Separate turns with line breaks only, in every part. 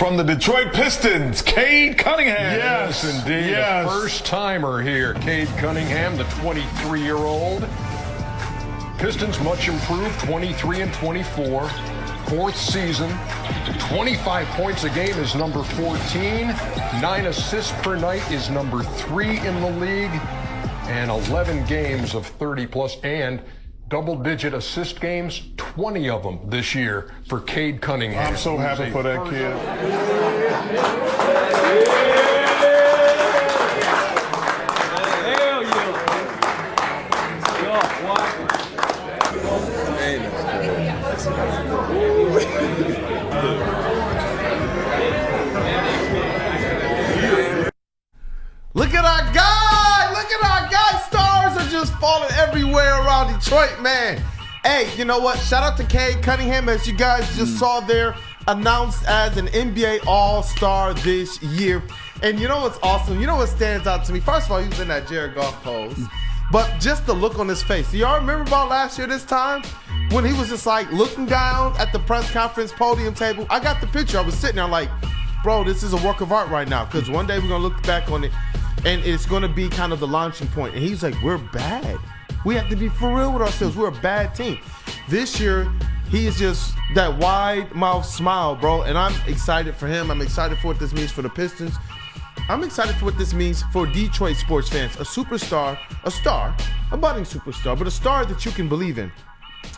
From the Detroit Pistons, Cade Cunningham.
Yes, indeed.
Yes.
A first-timer here. Cade Cunningham, the 23-year-old. Pistons much improved, 23-24. Fourth season. 25 points a game is number 14. 9 assists per night is number 3 in the league. And 11 games of 30-plus and double-digit assist games, 20 of them this year for Cade Cunningham.
I'm so happy for that kid.
Hell
Look at our guy! Look at our guy! Stars are just falling everywhere around Detroit, man. Hey, you know what? Shout out to Cade Cunningham, as you guys just saw there, announced as an NBA All-Star this year. And you know what's awesome? You know what stands out to me? First of all, he was in that Jared Goff pose. But just the look on his face. Do y'all remember about last year this time? When he was just like looking down at the press conference podium table? I got the picture. I was sitting there like, bro, this is a work of art right now. Because one day we're going to look back on it and it's going to be kind of the launching point. And he's like, we're bad. We have to be for real with ourselves. We're a bad team. This year, he is just that wide mouth smile, bro. And I'm excited for him. I'm excited for what this means for the Pistons. I'm excited for what this means for Detroit sports fans. A superstar, a star, a budding superstar, but a star that you can believe in.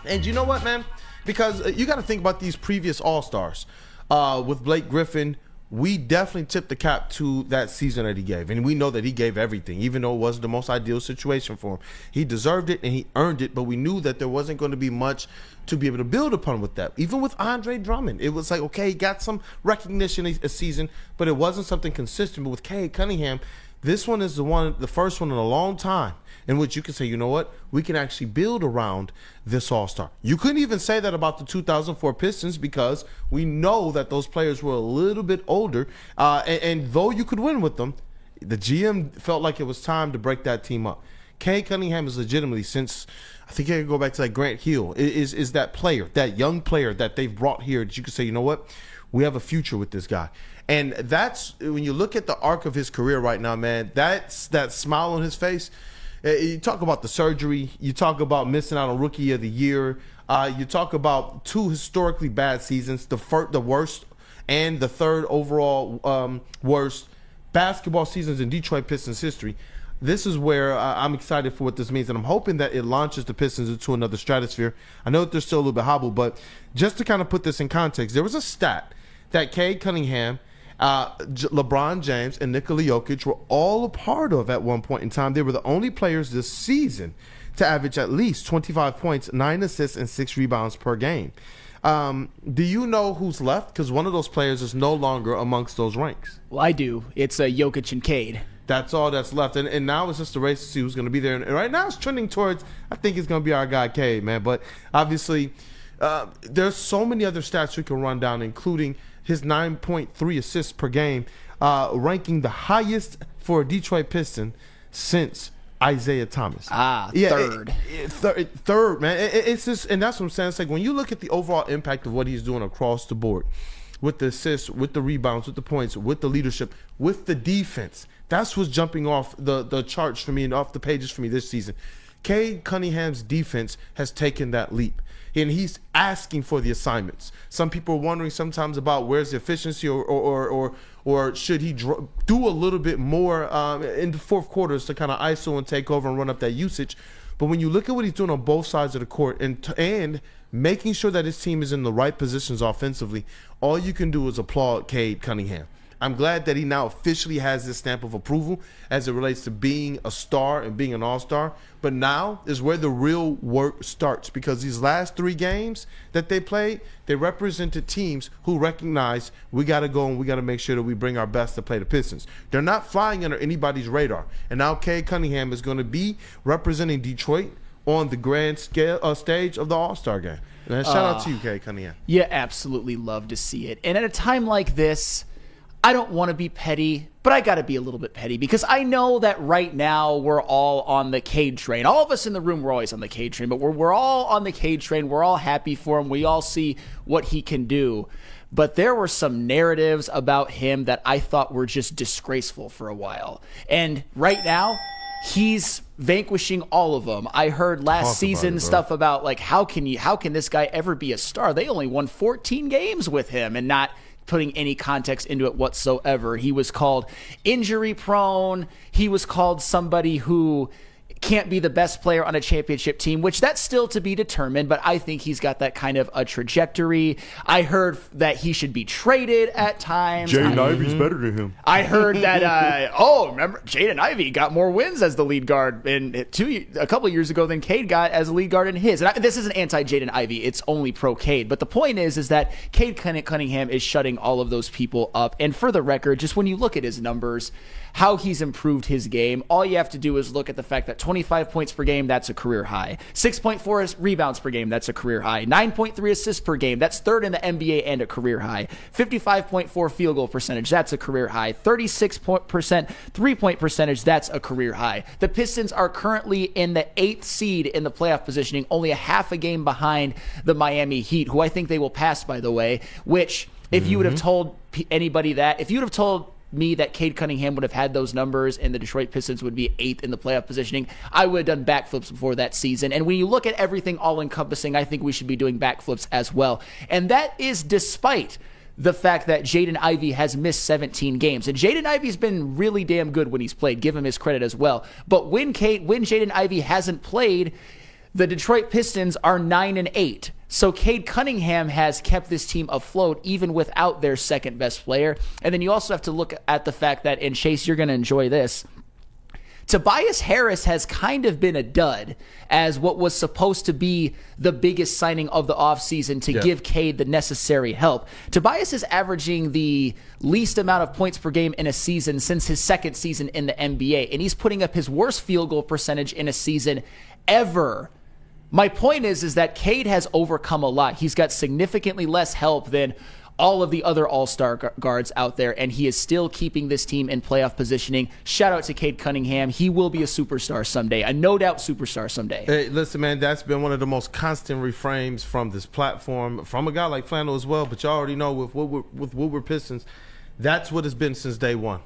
And you know what, man? Because you got to think about these previous All-Stars. With Blake Griffin, we definitely tipped the cap to that season that he gave. And we know that he gave everything, even though it wasn't the most ideal situation for him. He deserved it and he earned it, but we knew that there wasn't going to be much to be able to build upon with that. Even with Andre Drummond, it was like, okay, he got some recognition a season, but it wasn't something consistent. But with Cade Cunningham, this one is the first one in a long time in which you can say, you know what, we can actually build around this All-Star. You couldn't even say that about the 2004 Pistons because we know that those players were a little bit older. And though you could win with them, the GM felt like it was time to break that team up. Cade Cunningham is legitimately, since I think I could go back to like Grant Hill, is that player, that young player that they've brought here that you could say, you know what, we have a future with this guy. And that's, when you look at the arc of his career right now, man, that's that smile on his face. You talk about the surgery. You talk about missing out on Rookie of the Year. You talk about 2 historically bad seasons, the worst and the 3rd overall worst basketball seasons in Detroit Pistons history. This is where I'm excited for what this means, and I'm hoping that it launches the Pistons into another stratosphere. I know that they're still a little bit hobbled, but just to kind of put this in context, there was a stat that Cade Cunningham, LeBron James, and Nikola Jokic were all a part of at one point in time. They were the only players this season to average at least 25 points, 9 assists, and 6 rebounds per game. Do you know who's left? Because one of those players is no longer amongst those ranks.
Well, I do. It's Jokic and Cade.
That's all that's left. And now it's just a race to see who's going to be there. And right now it's trending towards, I think it's going to be our guy Cade, man. But obviously, there's so many other stats we can run down, including his 9.3 assists per game, ranking the highest for a Detroit Piston since Isaiah Thomas.
Third.
Third, man. It's just, and that's what I'm saying. It's like when you look at the overall impact of what he's doing across the board, with the assists, with the rebounds, with the points, with the leadership, with the defense, that's what's jumping off the charts for me and off the pages for me this season. Cade Cunningham's defense has taken that leap. And he's asking for the assignments. Some people are wondering sometimes about where's the efficiency or should he do a little bit more in the fourth quarters to kind of ISO and take over and run up that usage. But when you look at what he's doing on both sides of the court and making sure that his team is in the right positions offensively, all you can do is applaud Cade Cunningham. I'm glad that he now officially has this stamp of approval as it relates to being a star and being an all-star. But now is where the real work starts, because these last 3 games that they played, they represented teams who recognize we got to go and we got to make sure that we bring our best to play the Pistons. They're not flying under anybody's radar. And now Cade Cunningham is going to be representing Detroit on the grand stage of the All-Star game. And shout out to you, Cade Cunningham.
Yeah, absolutely love to see it. And at a time like this, I don't want to be petty, but I got to be a little bit petty because I know that right now we're all on the Cade train. All of us in the room, we're always on the Cade train, but we're all on the Cade train. We're all happy for him. We all see what he can do. but there were some narratives about him that I thought were just disgraceful for a while. And right now, he's vanquishing all of them. I heard last season stuff about like, how can this guy ever be a star? They only won 14 games with him, and not putting any context into it whatsoever. He was called injury prone. He was called somebody who can't be the best player on a championship team, which that's still to be determined, but I think he's got that kind of a trajectory. I heard that he should be traded at times.
Jaden Ivey's better than him.
I heard that, remember, Jaden Ivey got more wins as the lead guard a couple of years ago than Cade got as a lead guard in his. And this isn't anti-Jaden Ivey, it's only pro-Cade. But the point is that Cade Cunningham is shutting all of those people up. And for the record, just when you look at his numbers, how he's improved his game, all you have to do is look at the fact that 25 points per game, that's a career high. 6.4 rebounds per game, that's a career high. 9.3 assists per game, that's third in the NBA and a career high. 55.4 field goal percentage, that's a career high. 36% three-point percentage, that's a career high. The Pistons are currently in the 8th seed in the playoff positioning, only a half a game behind the Miami Heat, who I think they will pass, by the way, which if you would have told anybody that, if you would have told me that Cade Cunningham would have had those numbers and the Detroit Pistons would be 8th in the playoff positioning, I would have done backflips before that season. And when you look at everything all-encompassing, I think we should be doing backflips as well. And that is despite the fact that Jaden Ivey has missed 17 games. And Jaden Ivey's been really damn good when he's played. Give him his credit as well. But when Jaden Ivey hasn't played, the Detroit Pistons are 9-8. So Cade Cunningham has kept this team afloat even without their second best player. And then you also have to look at the fact that, and Chase, you're going to enjoy this, Tobias Harris has kind of been a dud as what was supposed to be the biggest signing of the offseason to give Cade the necessary help. Tobias is averaging the least amount of points per game in a season since his second season in the NBA, and he's putting up his worst field goal percentage in a season ever. My point is that Cade has overcome a lot. He's got significantly less help than all of the other all-star guards out there, and he is still keeping this team in playoff positioning. Shout out to Cade Cunningham. He will be a superstar someday, a no-doubt superstar someday.
Hey, listen, man, that's been one of the most constant reframes from this platform, from a guy like Flannel as well, but you already know with Woodward Pistons, that's what it's been since day one.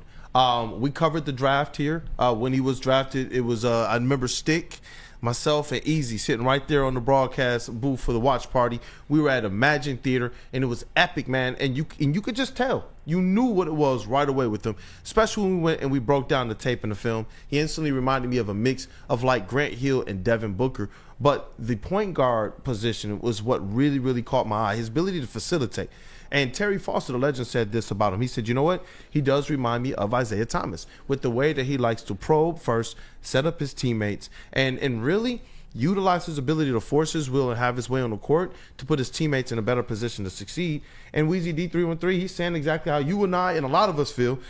We covered the draft here. When he was drafted, it was, I remember Stick, myself, and Easy sitting right there on the broadcast booth for the watch party. We were at Imagine Theater, and it was epic, man. And you could just tell. You knew what it was right away with him, especially when we went and we broke down the tape and the film. He instantly reminded me of a mix of like Grant Hill and Devin Booker. But the point guard position was what really, really caught my eye. His ability to facilitate. And Terry Foster, the legend, said this about him. He said, you know what? He does remind me of Isaiah Thomas with the way that he likes to probe first, set up his teammates, and really utilize his ability to force his will and have his way on the court to put his teammates in a better position to succeed. And Weezy D313, he's saying exactly how you and I and a lot of us feel.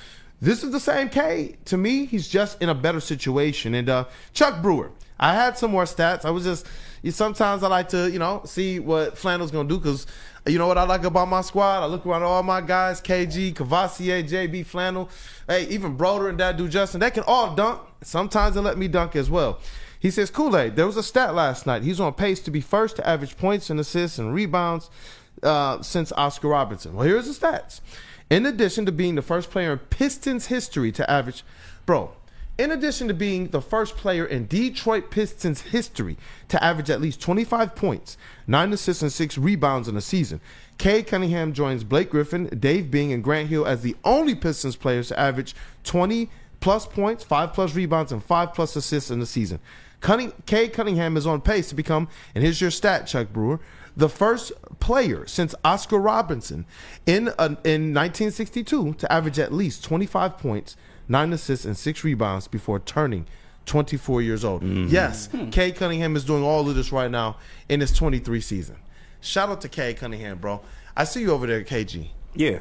This is the same Cade. To me, he's just in a better situation. And Chuck Brewer, I had some more stats. I was just, sometimes I like to, see what Flannel's going to do because you know what I like about my squad? I look around all my guys, KG, Cavassier, JB, Flannel, hey, even Broder and that dude Justin, they can all dunk. Sometimes they let me dunk as well. He says, Kool-Aid, there was a stat last night. He's on pace to be first to average points and assists and rebounds since Oscar Robertson. Well, here's the stats. In addition to being the first player in Pistons history to average, in addition to being the first player in Detroit Pistons history to average at least 25 points, 9 assists, and 6 rebounds in a season, Cade Cunningham joins Blake Griffin, Dave Bing, and Grant Hill as the only Pistons players to average 20-plus points, 5-plus rebounds, and 5-plus assists in the season. Cade Cunningham is on pace to become, and here's your stat, Chuck Brewer, the first player since Oscar Robertson in 1962 to average at least 25 points, 9 assists, and 6 rebounds before turning 24 years old. Mm-hmm. Yes, Cade Cunningham is doing all of this right now in his 23 season. Shout out to Cade Cunningham, bro. I see you over there, KG.
Yeah.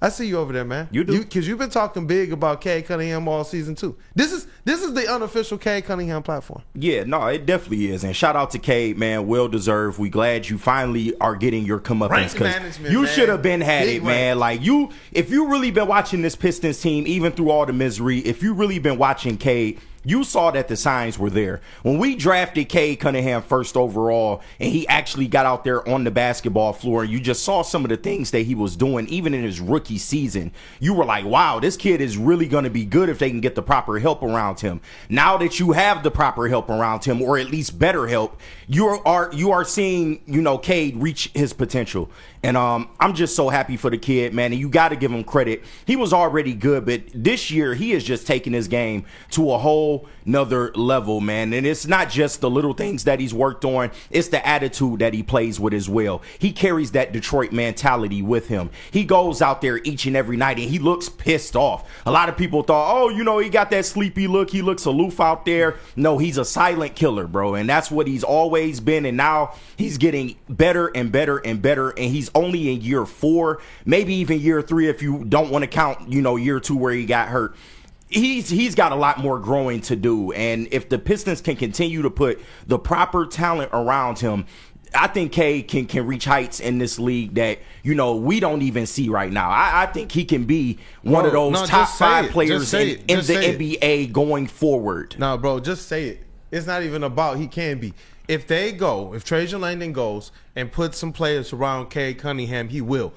I see you over there, man.
You do.
Because you've been talking big about Cade Cunningham all season, too. This is the unofficial Cade Cunningham platform.
Yeah, no, it definitely is. And shout out to Cade, man. Well deserved. We glad you finally are getting your comeuppance. Because you should have been had it, man. Like, if you really been watching this Pistons team, even through all the misery, if you really been watching Cade, you saw that the signs were there. When we drafted Cade Cunningham first overall, and he actually got out there on the basketball floor, you just saw some of the things that he was doing, even in his rookie season. You were like, wow, this kid is really going to be good if they can get the proper help around him. Now that you have the proper help around him, or at least better help, you are seeing, Cade reach his potential. And I'm just so happy for the kid, man. And you got to give him credit. He was already good, but this year he is just taking his game to a whole nother level, man. And it's not just the little things that he's worked on. It's the attitude that he plays with as well. He carries that Detroit mentality with him. He goes out there each and every night and he looks pissed off. A lot of people thought, oh, he got that sleepy look. He looks aloof out there. No, he's a silent killer, bro. And that's what he's always been. And now he's getting better and better and better. And he's only in year 4, maybe even year 3 if you don't want to count, year 2 where he got hurt. He's got a lot more growing to do. And if the Pistons can continue to put the proper talent around him, I think Cade can reach heights in this league that, we don't even see right now. I think he can be one of those top 5 players in the NBA going forward.
No, bro, just say it. It's not even about he can be. If Trajan Langdon goes and puts some players around Cade Cunningham, he will.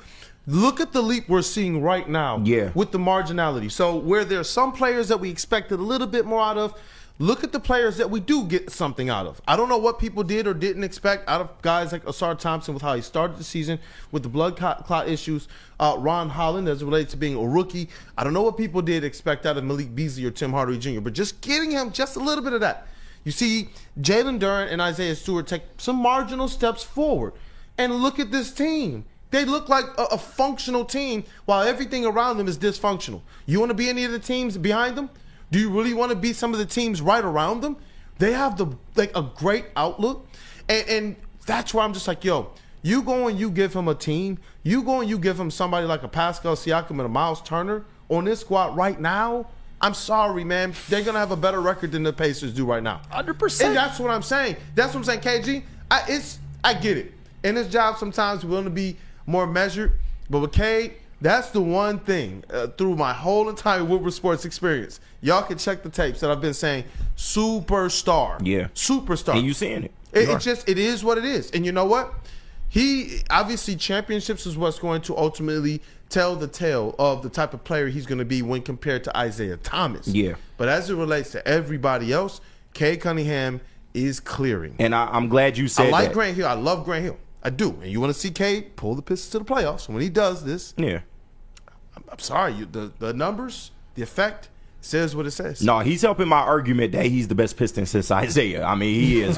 Look at the leap we're seeing right now with the marginality. So where there's some players that we expected a little bit more out of, look at the players that we do get something out of. I don't know what people did or didn't expect out of guys like Asar Thompson with how he started the season with the blood clot issues. Ron Holland as it relates to being a rookie. I don't know what people did expect out of Malik Beasley or Tim Hardaway Jr., but just getting him just a little bit of that. You see Jalen Duren and Isaiah Stewart take some marginal steps forward. And look at this team. They look like a functional team while everything around them is dysfunctional. You want to be any of the teams behind them? Do you really want to be some of the teams right around them? They have a great outlook. And that's where I'm just like, yo, you go and you give him a team. You go and you give him somebody like a Pascal Siakam and a Miles Turner on this squad right now. I'm sorry, man. They're going to have a better record than the Pacers do right now.
100%.
And that's what I'm saying. That's what I'm saying, KG. I get it. In this job, sometimes we want to be more measured. But with Cade, that's the one thing through my whole entire Woodward Sports experience. Y'all can check the tapes that I've been saying, superstar. Yeah. Superstar.
And you seeing it.
It is what it is. And you know what? He obviously championships is what's going to ultimately tell the tale of the type of player he's going to be when compared to Isaiah Thomas. Yeah. But as it relates to everybody else, Cade Cunningham is clearing.
And I'm glad you said that.
I like Grant Hill. I love Grant Hill. I do. And you want to see Cade pull the Pistons to the playoffs. When he does this, I'm sorry, the numbers, the effect says what it says.
No, he's helping my argument that he's the best Piston since Isaiah. I mean, he is.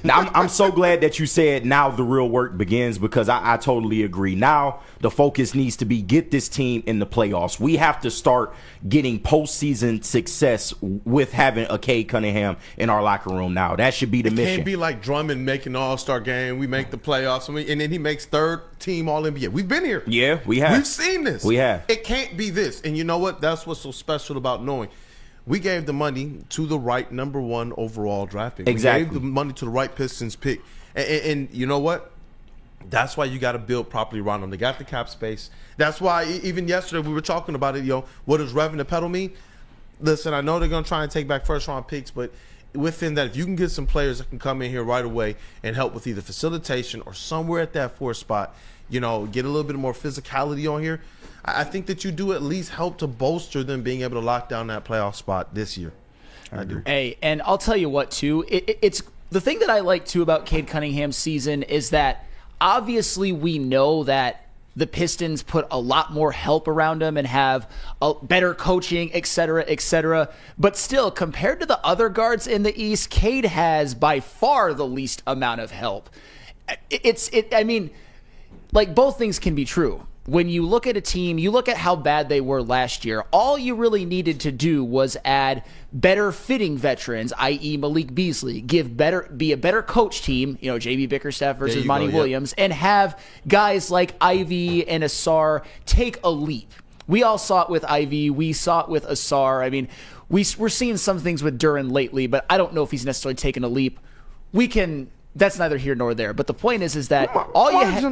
Now, I'm so glad that you said now the real work begins, because I totally agree. Now the focus needs to be get this team in the playoffs. We have to start getting postseason success with having a Cade Cunningham in our locker room now. That should be the mission. It
can't be like Drummond making the All-Star game. We make the playoffs, and then he makes third team All-NBA. We've been here.
Yeah, we have.
We've seen this.
We have.
It can't be this. And you know what? That's what's so special about knowing. We gave the money to the right number 1 overall draft pick.
Exactly.
We gave the money to the right Pistons pick. And you know what? That's why you got to build properly around them. They got the cap space. That's why even yesterday we were talking about it, what does rev and the pedal mean? Listen, I know they're going to try and take back first-round picks, but within that, if you can get some players that can come in here right away and help with either facilitation or somewhere at that 4th spot, get a little bit more physicality on here, I think that you do at least help to bolster them being able to lock down that playoff spot this year. I do.
Hey, and I'll tell you what, too. It's the thing that I like, too, about Cade Cunningham's season is that obviously we know that the Pistons put a lot more help around him and have a better coaching, et cetera, et cetera. But still, compared to the other guards in the East, Cade has by far the least amount of help. I mean, like, both things can be true. When you look at a team, you look at how bad they were last year, all you really needed to do was add better fitting veterans, i.e. Malik Beasley, be a better coach team, J.B. Bickerstaff versus Monty Williams, and have guys like Ivy and Asar take a leap. We all saw it with Ivy. We saw it with Asar. I mean, we're seeing some things with Duren lately, but I don't know if he's necessarily taken a leap. We can that's neither here nor there. But the point is that all you have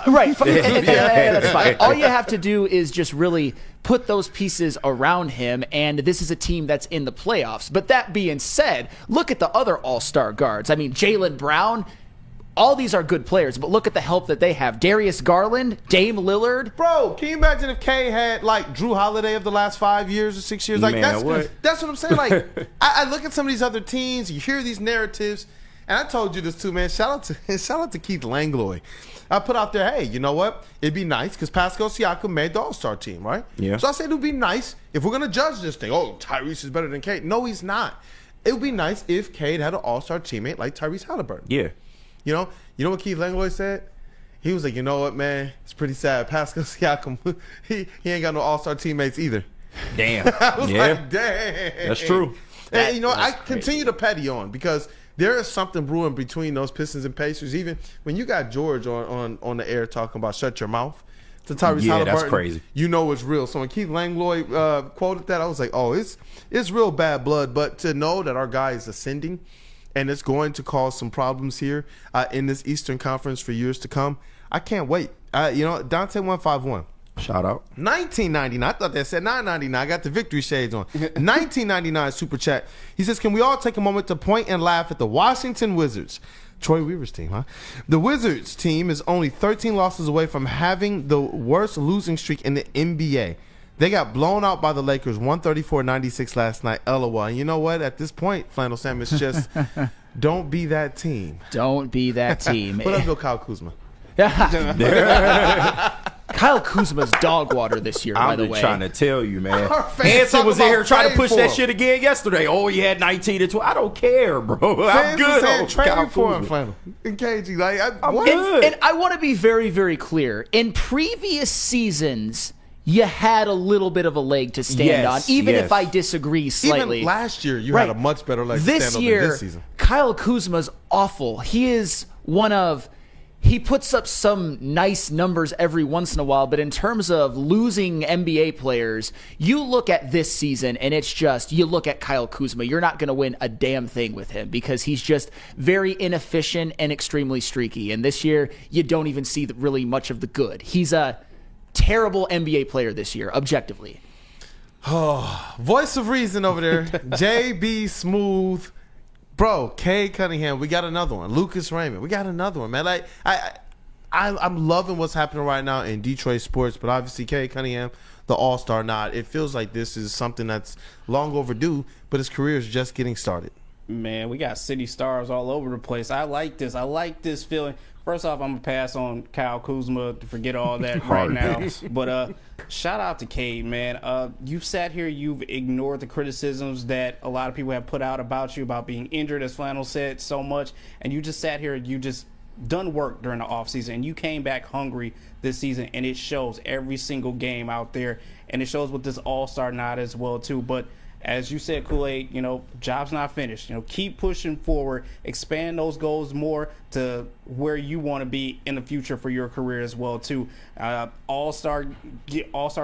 right, that's fine. All you have to do is just really put those pieces around him, and this is a team that's in the playoffs. But that being said, look at the other all-star guards. I mean, Jalen Brown. All these are good players, but look at the help that they have. Darius Garland, Dame Lillard.
Bro, can you imagine if K had like Drew Holiday of the last 5 years or 6 years? Like that's what I'm saying. Like I look at some of these other teams, you hear these narratives, and I told you this too, man. Shout out to Keith Langlois. I put out there, hey, you know what? It'd be nice because Pascal Siakam made the All-Star team, right?
Yeah.
So I said it would be nice if we're gonna judge this thing. Oh, Tyrese is better than Cade. No, he's not. It would be nice if Cade had an All-Star teammate like Tyrese Halliburton.
Yeah.
You know what Keith Langlois said? He was like, you know what, man? It's pretty sad. Pascal Siakam, he ain't got no all-star teammates either.
Damn.
I was like, dang.
That's true.
And, I continue to petty on because there is something brewing between those Pistons and Pacers. Even when you got George on the air talking about shut your mouth to Tyrese Halliburton.
That's crazy.
You know it's real. So when Keith Langlois quoted that, I was like, oh, it's real bad blood. But to know that our guy is ascending, and it's going to cause some problems here in this Eastern Conference for years to come. I can't wait. Dante151.
Shout out.
1999. I thought that said 999. I got the victory shades on. 1999 super chat. He says, can we all take a moment to point and laugh at the Washington Wizards? Troy Weaver's team, huh? The Wizards team is only 13 losses away from having the worst losing streak in the NBA. They got blown out by the Lakers 134-96 last night. LOL. And you know what? At this point, Flannel Sam, it's just don't be that team.
Don't be that team.
What up, Bill Kyle Kuzma?
Kyle Kuzma's dog water this year, by the way.
I'm trying to tell you, man. Hanson was in here trying to push that shit again yesterday. Oh, he had 19 and 12. I don't care, bro. I'm good on Kyle
Kuzma.
Kuzma.
And KG, like,
I'm good.
And I want to be very, very clear. In previous seasons, you had a little bit of a leg to stand on, even if I disagree slightly.
Even last year, you had a much better leg to stand on than this season.
Kyle Kuzma's awful. He is he puts up some nice numbers every once in a while, but in terms of losing NBA players, you look at this season and it's just, you look at Kyle Kuzma, you're not going to win a damn thing with him because he's just very inefficient and extremely streaky. And this year, you don't even see really much of the good. He's a terrible NBA player this year, objectively.
Oh, voice of reason over there. JB Smooth. Bro, Cade Cunningham, we got another one. Lucas Raymond, we got another one, man. Like I'm loving what's happening right now in Detroit sports, but obviously Cade Cunningham, the all-star nod. It feels like this is something that's long overdue, but his career is just getting started.
Man, we got city stars all over the place. I like this. I like this feeling. First off, I'm going to pass on Kyle Kuzma to forget all that right now. But shout out to Cade, man. You've sat here, you've ignored the criticisms that a lot of people have put out about you, about being injured, as Flannel said so much. And you just sat here, you just done work during the offseason. And you came back hungry this season, and it shows every single game out there. And it shows with this all-star nod as well, too. But as you said, Kool-Aid, job's not finished. Keep pushing forward, expand those goals more to where you want to be in the future for your career as well, too. All-star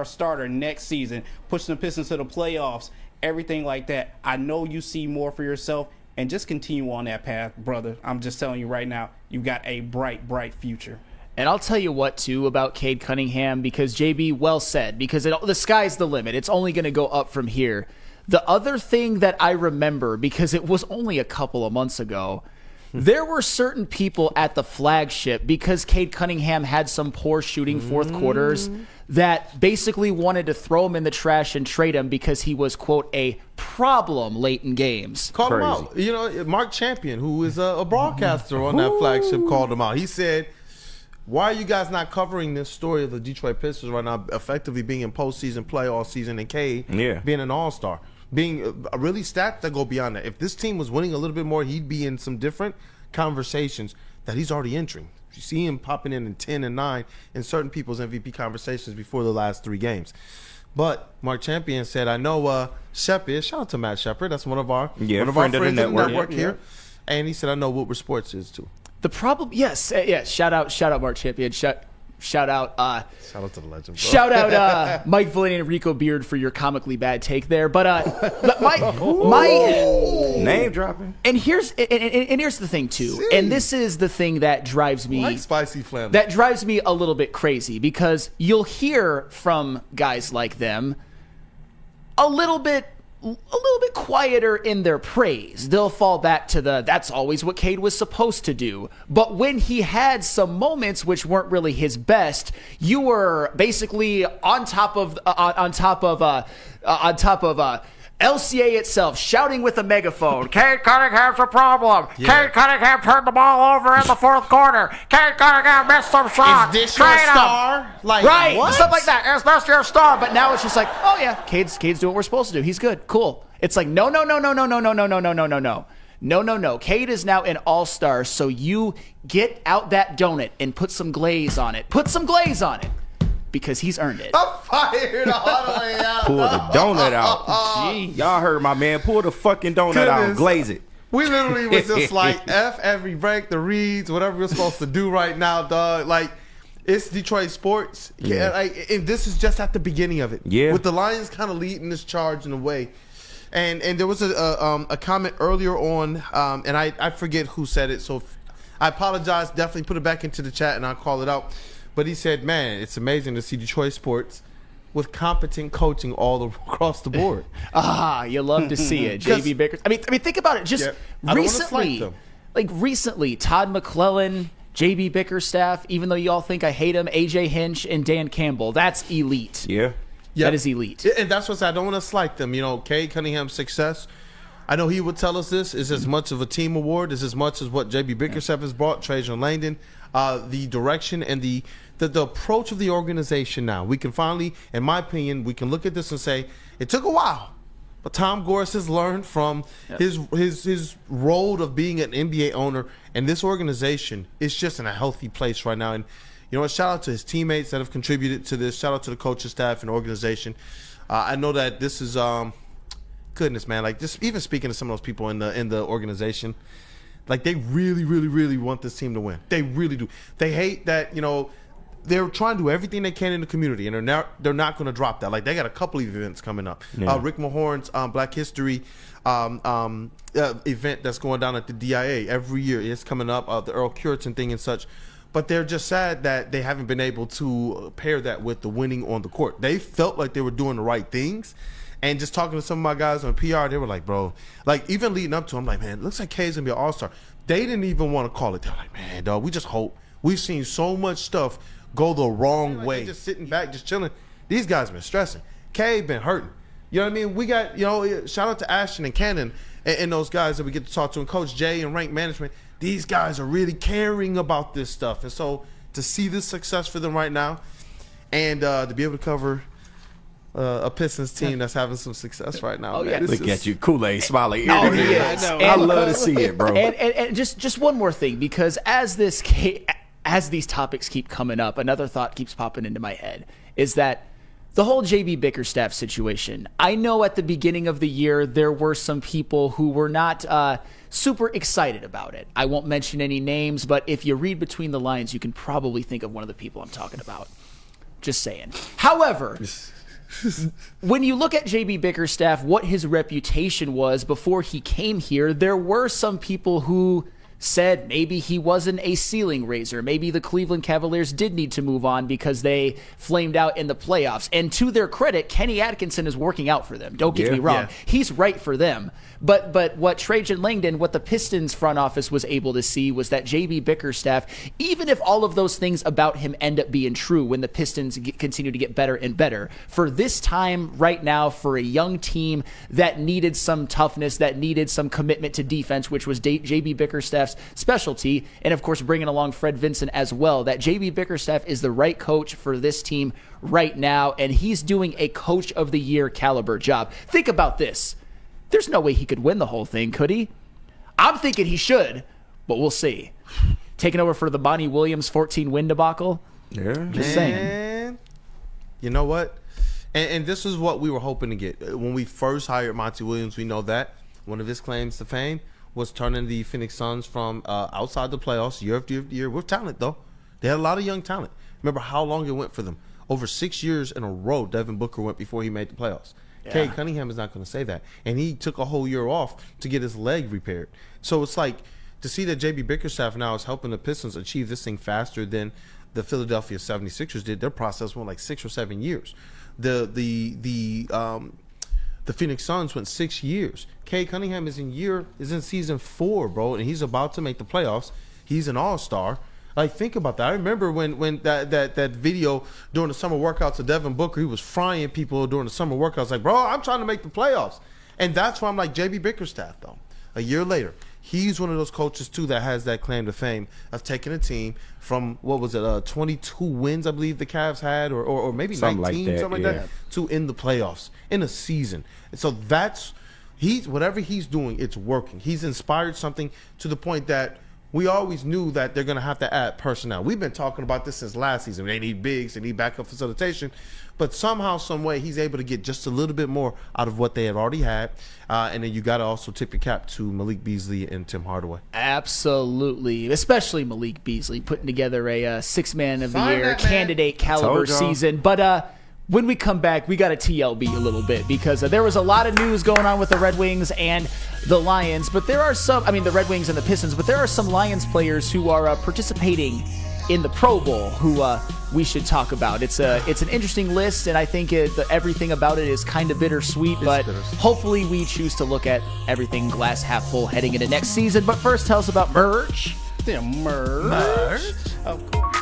starter next season, pushing the Pistons to the playoffs, everything like that. I know you see more for yourself, and just continue on that path, brother. I'm just telling you right now, you got a bright, bright future.
And I'll tell you what, too, about Cade Cunningham, because JB well said, because the sky's the limit. It's only going to go up from here. The other thing that I remember, because it was only a couple of months ago, there were certain people at the flagship, because Cade Cunningham had some poor shooting fourth quarters, that basically wanted to throw him in the trash and trade him because he was, quote, a problem late in games.
Called him out. Mark Champion, who is a broadcaster on that flagship, called him out. He said, why are you guys not covering this story of the Detroit Pistons right now, effectively being in postseason play all season, and Cade being an all-star? Being really stats that go beyond that. If this team was winning a little bit more, he'd be in some different conversations that he's already entering. You see him popping in 10 and 9 in certain people's MVP conversations before the last 3 games. But Mark Champion said, I know Shep is. Shout out to Matt Shepard. That's one of our friends of the network here. And he said, I know Woodward Sports is too.
The problem, yes, shout out Mark Champion. Shout out
Shout out to the legend, bro.
Shout out Mike Valani and Rico Beard for your comically bad take there. But my
Name dropping.
and here's the thing too. And this is the thing that drives me
Like spicy flannel.
that drives me a little bit crazy, because you'll hear from guys like them a little bit quieter in their praise. They'll fall back to that's always what Cade was supposed to do. But when he had some moments which weren't really his best, you were basically on top of LCA itself, shouting with a megaphone, Cade Cunningham's a problem.
Yeah.
Cade Cunningham turned the ball over in the fourth quarter. Cade Cunningham missed some shots.
Is this your
Trade him.
star? Like,
Right,
what?
stuff like that. Is this your star? But now it's just like, oh yeah, Cade's doing what we're supposed to do. He's good, cool. It's like, no. Cade is now an all-star, so you get out that donut and put some glaze on it. Because he's earned it.
I'm fired all the way out.
Pull the donut out. Y'all heard my man. Pull the fucking donut out and
Goodness.
glaze it.
We literally was just like, F every break, the reads, whatever we're supposed to do right now, dog. Like, it's Detroit sports.
Yeah.
Like, and this is just at the beginning of it.
Yeah.
With the Lions kind of leading this charge in a way. And there was a comment earlier on, and I forget who said it, so I apologize. Definitely put it back into the chat and I'll call it out. But he said, man, it's amazing to see Detroit sports with competent coaching all across the board.
You love to see it. JB Baker. I mean, think about it. Just
Yeah, I don't wanna slight
recently,
them.
Todd McClellan, JB Bickerstaff, even though y'all think I hate him, AJ Hinch and Dan Campbell, that's elite.
Yeah.
Yep.
That is elite.
And that's what I don't want to slight them. You know, Cade Cunningham's success, I know he would tell us this, is as much of a team award, is as much as what JB Bickerstaff has brought, Trajan Langdon, the direction and the approach of the organization now. We can finally, in my opinion, we can look at this and say, it took a while, but Tom Gores has learned from his role of being an NBA owner, and this organization is just in a healthy place right now. And you know what? Shout out to his teammates that have contributed to this. Shout out to the coaching staff and organization. I know that this is goodness, man. Like, just even speaking to some of those people in the organization, like, they really, really, really want this team to win. They really do. They hate that, you know, they're trying to do everything they can in the community, and they're not going to drop that. Like, they got a couple of events coming up.
Yeah.
Rick Mahorn's Black History event that's going down at the DIA every year. It's coming up, the Earl Curitan thing and such. But they're just sad that they haven't been able to pair that with the winning on the court. They felt like they were doing the right things. And just talking to some of my guys on PR, they were like, bro, like, even leading up to, I'm like, man, it looks like Cade's going to be an all-star. They didn't even want to call it. They're like, man, dog, we just hope. We've seen so much stuff go the wrong way. Just sitting back, just chilling. These guys been stressing. Cade been hurting. You know what I mean? We got, you know, shout out to Ashton and Cannon and those guys that we get to talk to, and Coach Jay and Rank Management. These guys are really caring about this stuff. And so to see this success for them right now, and to be able to cover a Pistons team that's having some success right now.
Oh,
man.
yeah.
Look at you, Kool-Aid smiling.
Oh, he is.
I love to see it, bro.
And just one more thing, because as these topics keep coming up, another thought keeps popping into my head is that the whole JB Bickerstaff situation. I know at the beginning of the year there were some people who were not super excited about it. I won't mention any names, but if you read between the lines, you can probably think of one of the people I'm talking about. Just saying. However, when you look at JB Bickerstaff, what his reputation was before he came here, there were some people who said maybe he wasn't a ceiling raiser. Maybe the Cleveland Cavaliers did need to move on because they flamed out in the playoffs. And to their credit, Kenny Atkinson is working out for them. Don't get me wrong.
Yeah.
He's right for them. But what Trajan Langdon, what the Pistons front office was able to see was that JB Bickerstaff, even if all of those things about him end up being true when the Pistons continue to get better and better, for this time right now, for a young team that needed some toughness, that needed some commitment to defense, which was JB Bickerstaff's specialty, and of course bringing along Fred Vincent as well, that JB Bickerstaff is the right coach for this team right now, and he's doing a coach of the year caliber job. Think about this. There's no way he could win the whole thing, could he? I'm thinking he should, but we'll see. Taking over for the Bonnie Williams 14-win debacle?
Yeah.
Just saying.
Man, you know what? And this is what we were hoping to get. When we first hired Monty Williams, we know that one of his claims to fame was turning the Phoenix Suns from outside the playoffs year after year with talent, though. They had a lot of young talent. Remember how long it went for them? Over 6 years in a row, Devin Booker went before he made the playoffs. Cade Cunningham is not going to say that. And he took a whole year off to get his leg repaired. So it's like to see that JB Bickerstaff now is helping the Pistons achieve this thing faster than the Philadelphia 76ers did. Their process went like 6 or 7 years. The Phoenix Suns went 6 years. Cade Cunningham is in season 4, bro, and he's about to make the playoffs. He's an all-star. Like, think about that. I remember when that video during the summer workouts of Devin Booker, he was frying people during the summer workouts. Like, bro, I'm trying to make the playoffs. And that's why I'm like JB Bickerstaff, though. A year later, he's one of those coaches, too, that has that claim to fame of taking a team from, 22 wins, I believe the Cavs had, or maybe
something
19,
like that,
something like that, to in the playoffs in a season. And so whatever he's doing, it's working. He's inspired something to the point that we always knew that they're going to have to add personnel. We've been talking about this since last season. They need bigs, they need backup facilitation. But somehow, some way, he's able to get just a little bit more out of what they have already had. And then you got to also tip your cap to Malik Beasley and Tim Hardaway.
Absolutely. Especially Malik Beasley putting together a six-man of the
Sign
year
that, man.
candidate caliber
Told y'all.
season. But when we come back, we got to TLB a little bit because there was a lot of news going on with the Red Wings and the Lions. But there are the Red Wings and the Pistons, but there are some Lions players who are participating in the Pro Bowl who we should talk about. It's an interesting list, and I think everything about it is kind of bittersweet, but hopefully we choose to look at everything glass half full heading into next season. But first, tell us about merch.
The merch. Of course.